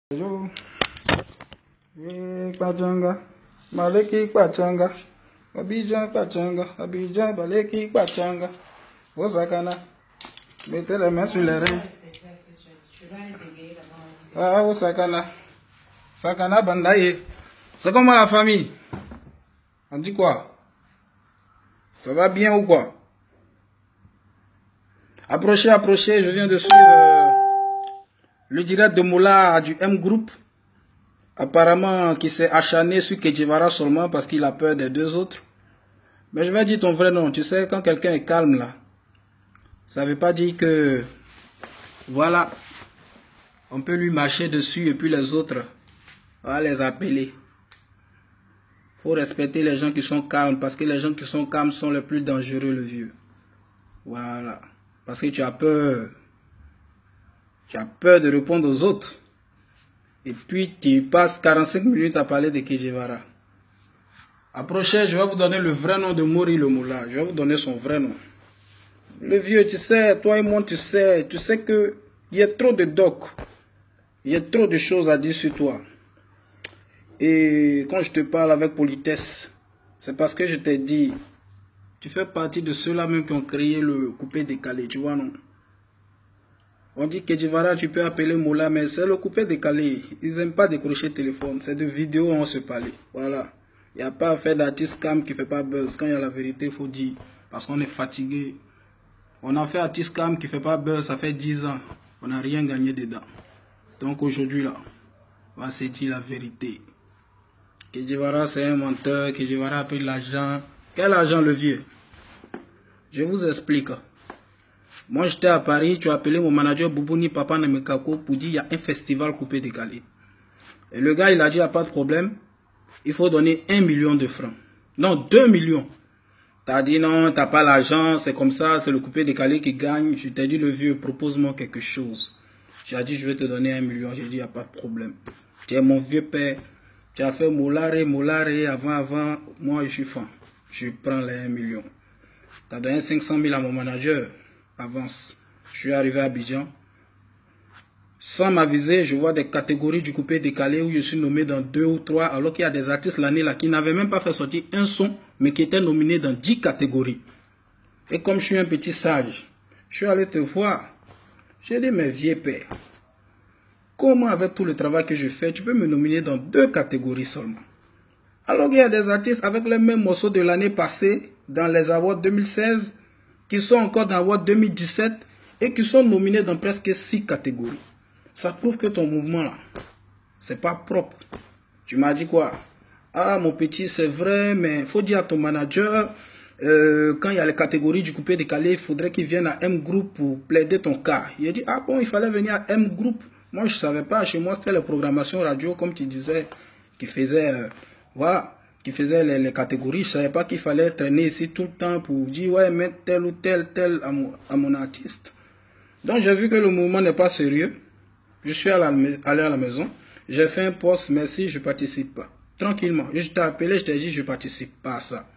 Yo, Pachanga, Maleki Pachanga, Abidjan Pachanga, Abidjan Baleki Pachanga, Osakana, mettez les mains sur les reins. Ah, Osakana, Sakana Bandaye. C'est comment la famille? On dit quoi? Ça va bien ou quoi? Approchez, approchez, je viens de suivre le direct de Moula du M Group. Apparemment, qui s'est acharné sur Kedjivara seulement parce qu'il a peur des deux autres. Mais je vais dire ton vrai nom. Tu sais, quand quelqu'un est calme là, ça ne veut pas dire que, voilà, on peut lui marcher dessus et puis les autres, on va les appeler. Il faut respecter les gens qui sont calmes parce que les gens qui sont calmes sont les plus dangereux, le vieux. Voilà. Parce que tu as peur. Tu as peur de répondre aux autres. Et puis tu passes 45 minutes à parler de Kedjivara. Approchez, je vais vous donner le vrai nom de Mori le Moula. Je vais vous donner son vrai nom. Le vieux, tu sais, toi et moi, tu sais que il y a trop de docs. Il y a trop de choses à dire sur toi. Et quand je te parle avec politesse, c'est parce que je t'ai dit, tu fais partie de ceux-là même qui ont créé le coupé décalé, tu vois, non? On dit que Kedjivara, tu peux appeler Moula, mais c'est le coupé décalé. Ils n'aiment pas décrocher le téléphone. C'est de vidéos où on se parle. Voilà. Il n'y a pas à faire d'artiste cam qui ne fait pas buzz. Quand il y a la vérité, il faut dire. Parce qu'on est fatigué. On a fait artiste cam qui ne fait pas buzz, ça fait 10 ans. On n'a rien gagné dedans. Donc aujourd'hui, là, on va se dire la vérité. Kedjivara, c'est un menteur. Kedjivara a pris l'argent. Quel argent, le vieux? Je vous explique. Moi, j'étais à Paris, tu as appelé mon manager Boubouni Papa Namekako pour dire qu'il y a un festival coupé décalé. Et le gars, il a dit, il n'y a pas de problème. Il faut donner 1 million de francs. Non, 2 millions. Tu as dit non, tu n'as pas l'argent, c'est comme ça, c'est le coupé décalé qui gagne. Je t'ai dit, le vieux, propose-moi quelque chose. J'ai dit, je vais te donner 1 million. J'ai dit, il n'y a pas de problème. Tu es mon vieux père. Tu as fait moulare, avant. Moi, je suis fan. Je prends les 1 million. Tu as donné 500 000 à mon manager. Avance. Je suis arrivé à Abidjan. Sans m'aviser, je vois des catégories du coupé décalé où je suis nommé dans 2 ou 3, alors qu'il y a des artistes l'année là qui n'avaient même pas fait sortir un son, mais qui étaient nominés dans 10 catégories. Et comme je suis un petit sage, je suis allé te voir. J'ai dit, mes vieux pères, comment avec tout le travail que je fais, tu peux me nominer dans 2 catégories seulement? Alors qu'il y a des artistes avec les mêmes morceaux de l'année passée, dans les awards 2016, qui sont encore dans l'award 2017 et qui sont nominés dans presque 6 catégories. Ça prouve que ton mouvement là, c'est pas propre. Tu m'as dit quoi? Ah mon petit, c'est vrai, mais il faut dire à ton manager, quand il y a les catégories du coupé décalé, il faudrait qu'il vienne à M Group pour plaider ton cas. Il a dit, ah bon, il fallait venir à M Group. Moi je ne savais pas, chez moi c'était la programmation radio, comme tu disais, qui faisait, voilà. Qui faisait les catégories. Je ne savais pas qu'il fallait traîner ici tout le temps pour dire ouais, mettre tel ou tel à mon artiste. Donc j'ai vu que le mouvement n'est pas sérieux. Je suis allé à la maison. J'ai fait un post, merci, je ne participe pas. Tranquillement. Je t'ai appelé, je t'ai dit je ne participe pas à ça.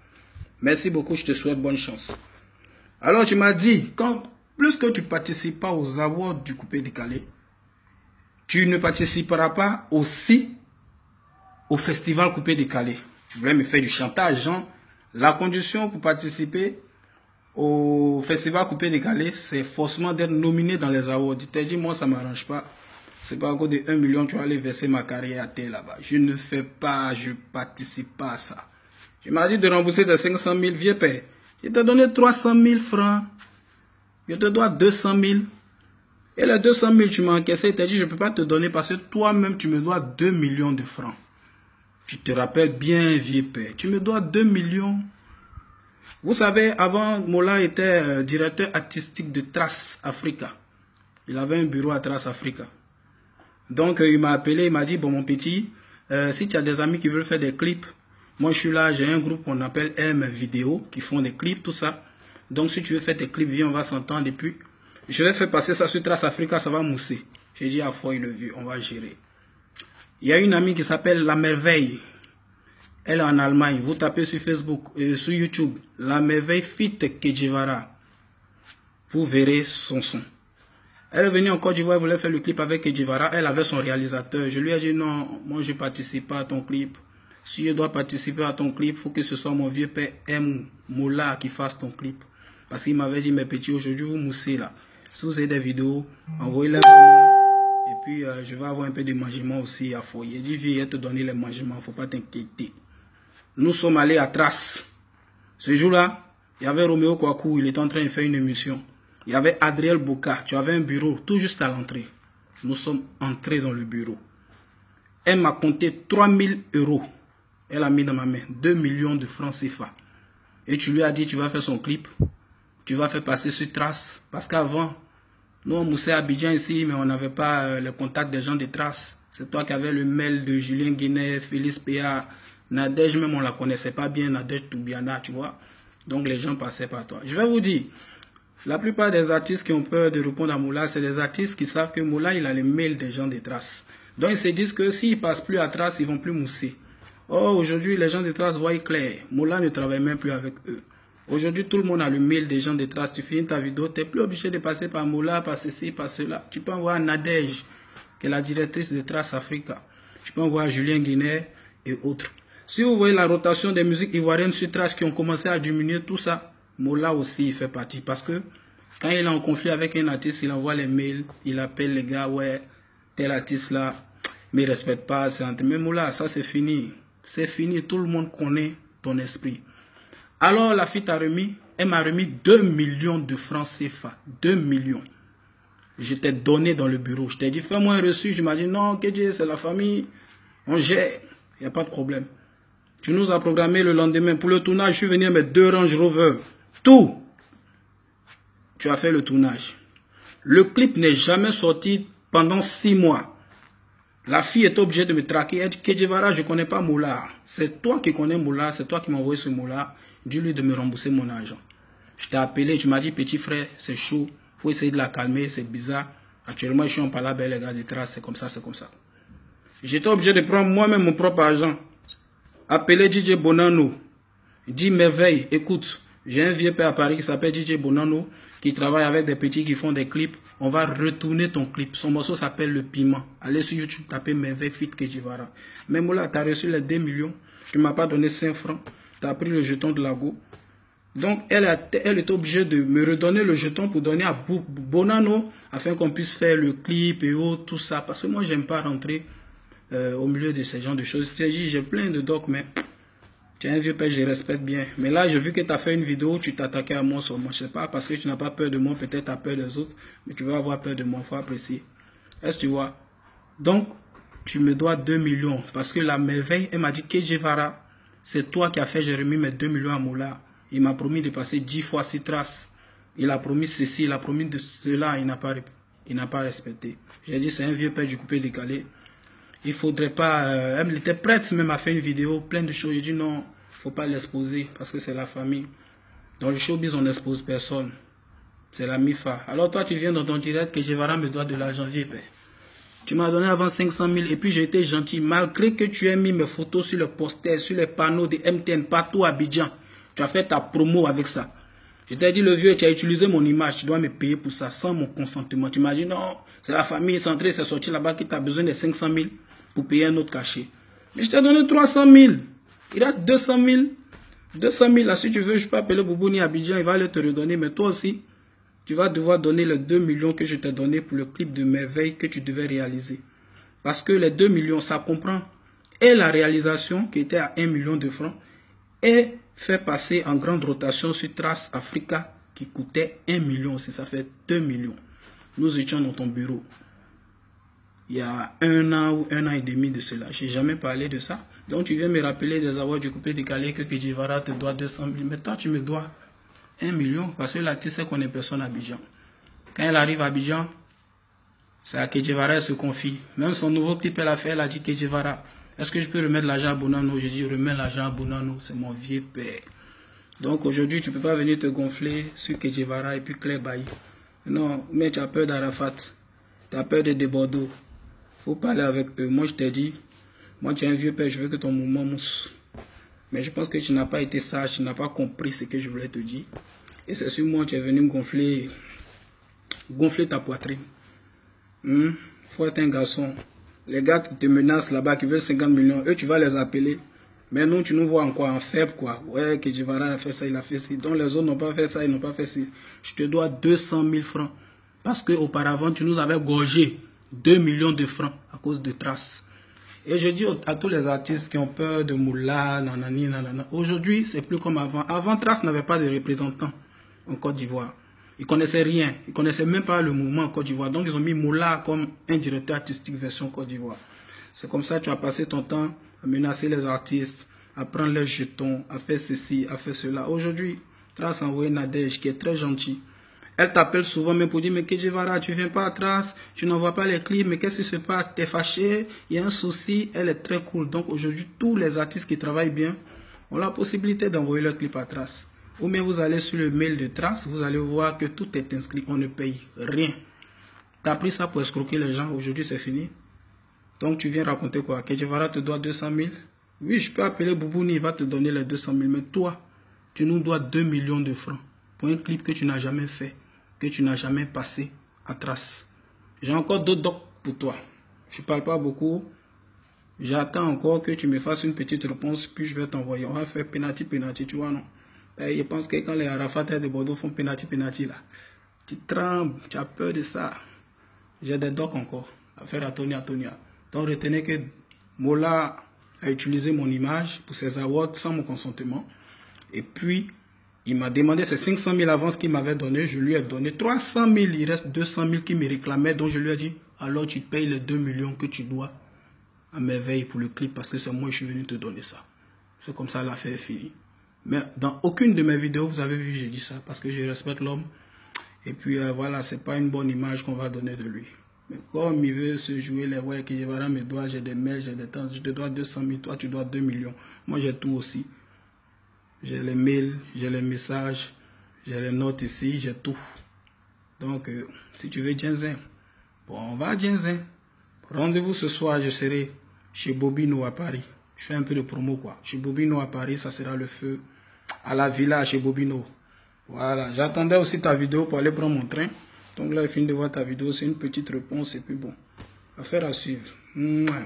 Merci beaucoup, je te souhaite bonne chance. Alors tu m'as dit, plus que tu ne participes pas aux awards du coupé décalé, tu ne participeras pas aussi au festival coupé décalé. Tu voulais me faire du chantage, hein? La condition pour participer au festival coupé décalé, c'est forcément d'être nominé dans les awards. Tu t'es dit, moi, ça ne m'arrange pas. C'est pas à cause de 1 million, tu vas aller verser ma carrière à terre là-bas. Je ne fais pas, je ne participe pas à ça. Tu m'as dit de rembourser de 500 000, vieux père. Je t'ai donné 300 000 francs. Je te dois 200 000. Et les 200 000, tu m'as encaissé. Tu t'es dit, je ne peux pas te donner parce que toi-même, tu me dois 2 millions de francs. Tu te rappelles bien, vieux père. Tu me dois 2 millions. Vous savez, avant, Mola était directeur artistique de Trace Africa. Il avait un bureau à Trace Africa. Donc, il m'a appelé, il m'a dit, bon, mon petit, si tu as des amis qui veulent faire des clips, moi, je suis là, j'ai un groupe qu'on appelle M Vidéo, qui font des clips, tout ça. Donc, si tu veux faire tes clips, viens, on va s'entendre. Et puis, je vais faire passer ça sur Trace Africa, ça va mousser. J'ai dit à Foy le vieux, on va gérer. Il y a une amie qui s'appelle La Merveille. Elle est en Allemagne. Vous tapez sur Facebook, sur YouTube, La Merveille fit Kedjivara. Vous verrez son son. Elle est venue en Côte d'Ivoire, elle voulait faire le clip avec Kedjivara. Elle avait son réalisateur. Je lui ai dit non, moi je ne participe pas à ton clip. Si je dois participer à ton clip, il faut que ce soit mon vieux père M. Moula qui fasse ton clip. Parce qu'il m'avait dit, mes petits, aujourd'hui vous moussez là. Si vous avez des vidéos, envoyez-les à moi. Et puis je vais avoir un peu de mangements aussi à foyer. Il dit, viens te donner les mangements, il ne faut pas t'inquiéter. Nous sommes allés à Trace. Ce jour-là, il y avait Roméo Kouakou, il était en train de faire une émission. Il y avait Adriel Boka, tu avais un bureau tout juste à l'entrée. Nous sommes entrés dans le bureau. Elle m'a compté 3000 euros. Elle a mis dans ma main 2 millions de francs CFA. Et tu lui as dit, tu vas faire son clip. Tu vas faire passer sur Trace. Parce qu'avant, nous on moussait à Abidjan ici, mais on n'avait pas le contact des gens de Trace. C'est toi qui avais le mail de Julien Guinet, Félix Péa, Nadège même on ne la connaissait pas bien, Nadège Toubiana, tu vois. Donc les gens passaient par toi. Je vais vous dire, la plupart des artistes qui ont peur de répondre à Moula, c'est des artistes qui savent que Moula, il a le mail des gens de Trace. Donc ils se disent que s'ils ne passent plus à Trace, ils ne vont plus mousser. Oh, aujourd'hui, les gens de Trace voient clair. Moula ne travaille même plus avec eux. Aujourd'hui, tout le monde a le mail des gens de Trace. Tu finis ta vidéo, tu n'es plus obligé de passer par Moula, par ceci, par cela. Tu peux envoyer à Nadège, qui est la directrice de Trace Africa. Tu peux envoyer à Julien Guinet et autres. Si vous voyez la rotation des musiques ivoiriennes sur Trace qui ont commencé à diminuer, tout ça, Moula aussi il fait partie. Parce que quand il est en conflit avec un artiste, il envoie les mails, il appelle les gars, ouais, tel artiste là, mais il ne respecte pas. Mais Moula, ça c'est fini. C'est fini, tout le monde connaît ton esprit. Alors la fille t'a remis, elle m'a remis 2 millions de francs CFA. 2 millions. Je t'ai donné dans le bureau. Je t'ai dit, fais-moi un reçu. Je m'ai dit, non, Kedji, c'est la famille. On gère. Il n'y a pas de problème. Tu nous as programmé le lendemain. Pour le tournage, je suis venu mettre 2 Range Rover. Tout. Tu as fait le tournage. Le clip n'est jamais sorti pendant 6 mois. La fille est obligée de me traquer. Elle dit, Kedjivara, je ne connais pas Moula. C'est toi qui connais Moula. C'est toi qui m'as envoyé ce Moula. Dis-lui de me rembourser mon argent. Je t'ai appelé. Tu m'as dit, petit frère, c'est chaud. Il faut essayer de la calmer. C'est bizarre. Actuellement, je suis en palabre, les gars, des traces. C'est comme ça, c'est comme ça. J'étais obligé de prendre moi-même mon propre argent. Appeler DJ Bonano. Dis, merveille, écoute. J'ai un vieux père à Paris qui s'appelle DJ Bonano, qui travaille avec des petits qui font des clips. On va retourner ton clip. Son morceau s'appelle Le Piment. Allez sur YouTube, tapez Merveille Fit Kedjivara. Mais Moula, tu as reçu les 2 millions. Tu ne m'as pas donné 5 francs. Tu as pris le jeton de la go. Donc, elle était obligée de me redonner le jeton pour donner à Bonano afin qu'on puisse faire le clip et autres, tout ça. Parce que moi, j'aime pas rentrer au milieu de ces genres de choses. J'ai plein de docs, mais tu es un vieux père, je respecte bien. Mais là, j'ai vu que tu as fait une vidéo, tu t'attaquais à moi sur moi. Je ne sais pas, parce que tu n'as pas peur de moi, peut-être tu as peur des autres, mais tu vas avoir peur de moi, il faut apprécier. Est-ce que tu vois? Donc, tu me dois 2 millions. Parce que la merveille, elle m'a dit, Kedjivara, c'est toi qui as fait, j'ai remis mes 2 millions à Moula. Il m'a promis de passer 10 fois 6 traces. Il a promis ceci, il a promis de cela, il n'a pas respecté. J'ai dit, c'est un vieux père du coupé décalé. Il faudrait pas... elle était prête même à faire une vidéo, plein de choses. J'ai dit non, il ne faut pas l'exposer parce que c'est la famille. Dans le showbiz, on n'expose personne. C'est la MIFA. Alors toi, tu viens dans ton direct que Kedjivara me doit de l'argent. Tu m'as donné avant 500 000 et puis j'ai été gentil. Malgré que tu aies mis mes photos sur le poster, sur les panneaux de MTN, partout à Abidjan. Tu as fait ta promo avec ça. Je t'ai dit, le vieux, tu as utilisé mon image, tu dois me payer pour ça sans mon consentement. Tu m'as dit non, c'est la famille centrée, c'est sorti là-bas qui t'a besoin de 500 000 pour payer un autre cachet. Mais je t'ai donné 300 000. Il reste 200 000. 200 000, là, si tu veux, je peux appeler Boubouni Abidjan, il va aller te redonner. Mais toi aussi, tu vas devoir donner les 2 millions que je t'ai donné pour le clip de Merveille que tu devais réaliser. Parce que les 2 millions, ça comprend et la réalisation qui était à 1 million de francs et fait passer en grande rotation sur Trace Africa qui coûtait 1 million aussi, ça fait 2 millions. Nous étions dans ton bureau. Il y a 1 an ou 1 an et demi de cela. Je n'ai jamais parlé de ça. Donc tu viens me rappeler des avoirs du coupé décalé que Kedjivara te doit 200 000. Mais toi tu me dois 1 million parce que là tu sais qu'on n'est personne à Abidjan. Quand elle arrive à Abidjan, c'est à Kedjivara elle se confie. Même son nouveau clip elle a fait, elle a dit Kedjivara, est-ce que je peux remettre l'argent à Bonano? J'ai dit remets l'argent à Bonano, c'est mon vieux père. Donc aujourd'hui tu ne peux pas venir te gonfler sur Kedjivara et puis Claire Bailly. Non, mais tu as peur d'Arafat, tu as peur de Bordeaux. Faut parler avec eux. Moi, je t'ai dit, moi, tu es un vieux père, je veux que ton mouvement mousse. Mais je pense que tu n'as pas été sage, tu n'as pas compris ce que je voulais te dire. Et c'est sur moi que tu es venu me gonfler ta poitrine. Faut être un garçon. Les gars qui te menacent là-bas, qui veulent 50 millions, eux, tu vas les appeler. Mais nous, tu nous vois en quoi? En faible, quoi. Ouais, Kedjivara a fait ça, il a fait ci. Donc, les autres n'ont pas fait ça, ils n'ont pas fait ci. Je te dois 200 000 francs. Parce qu'auparavant, tu nous avais gorgé 2 millions de francs à cause de traces. Et je dis à tous les artistes qui ont peur de Moula, nanani, nanana. Aujourd'hui, c'est plus comme avant. Avant, Trace n'avait pas de représentant en Côte d'Ivoire. Ils ne connaissaient rien. Ils ne connaissaient même pas le mouvement en Côte d'Ivoire. Donc, ils ont mis Moula comme un directeur artistique version Côte d'Ivoire. C'est comme ça que tu as passé ton temps à menacer les artistes, à prendre leurs jetons, à faire ceci, à faire cela. Aujourd'hui, Trace a envoyé Nadège, qui est très gentil. Elle t'appelle souvent même pour dire, mais Kedjivara, tu viens pas à Trace, tu n'envoies pas les clips, mais qu'est-ce qui se passe? Tu es fâché, il y a un souci. Elle est très cool. Donc aujourd'hui, tous les artistes qui travaillent bien ont la possibilité d'envoyer leurs clips à Trace. Ou bien vous allez sur le mail de Trace, vous allez voir que tout est inscrit, on ne paye rien. Tu as pris ça pour escroquer les gens, aujourd'hui c'est fini. Donc tu viens raconter quoi? Kedjivara te doit 200 000? Oui, je peux appeler Boubouni, il va te donner les 200 000. Mais toi, tu nous dois 2 millions de francs pour un clip que tu n'as jamais fait, que tu n'as jamais passé à Trace. J'ai encore d'autres docs pour toi. Je ne parle pas beaucoup. J'attends encore que tu me fasses une petite réponse, puis je vais t'envoyer. On va faire penalty, tu vois, non? Et je pense que quand les Arafat de Bordeaux font penalty, là, tu trembles, tu as peur de ça. J'ai des docs encore à faire à Tonia. Donc retenez que Mola a utilisé mon image pour ses awards sans mon consentement. Et puis, il m'a demandé ces 500 000 avances qu'il m'avait donné. Je lui ai donné 300 000. Il reste 200 000 qui me réclamaient. Donc je lui ai dit, alors tu payes les 2 millions que tu dois à merveille pour le clip. Parce que c'est moi qui suis venu te donner ça. C'est comme ça l'affaire est finie. Mais dans aucune de mes vidéos, vous avez vu, j'ai dit ça. Parce que je respecte l'homme. Et puis voilà, c'est pas une bonne image qu'on va donner de lui. Mais comme il veut se jouer les ouais, Kedjivara me doit, j'ai des mails, j'ai des temps, je te dois 200 000, toi tu dois 2 millions. Moi j'ai tout aussi. J'ai les mails, j'ai les messages, j'ai les notes ici, j'ai tout. Donc si tu veux Djenzin, bon on va à Djenzin. Rendez-vous ce soir, je serai chez Bobino à Paris. Je fais un peu de promo quoi. Chez Bobino à Paris, ça sera le feu. À la villa chez Bobino. Voilà, j'attendais aussi ta vidéo pour aller prendre mon train. Donc là, je finis de voir ta vidéo, c'est une petite réponse et puis bon, affaire à suivre. Mouah.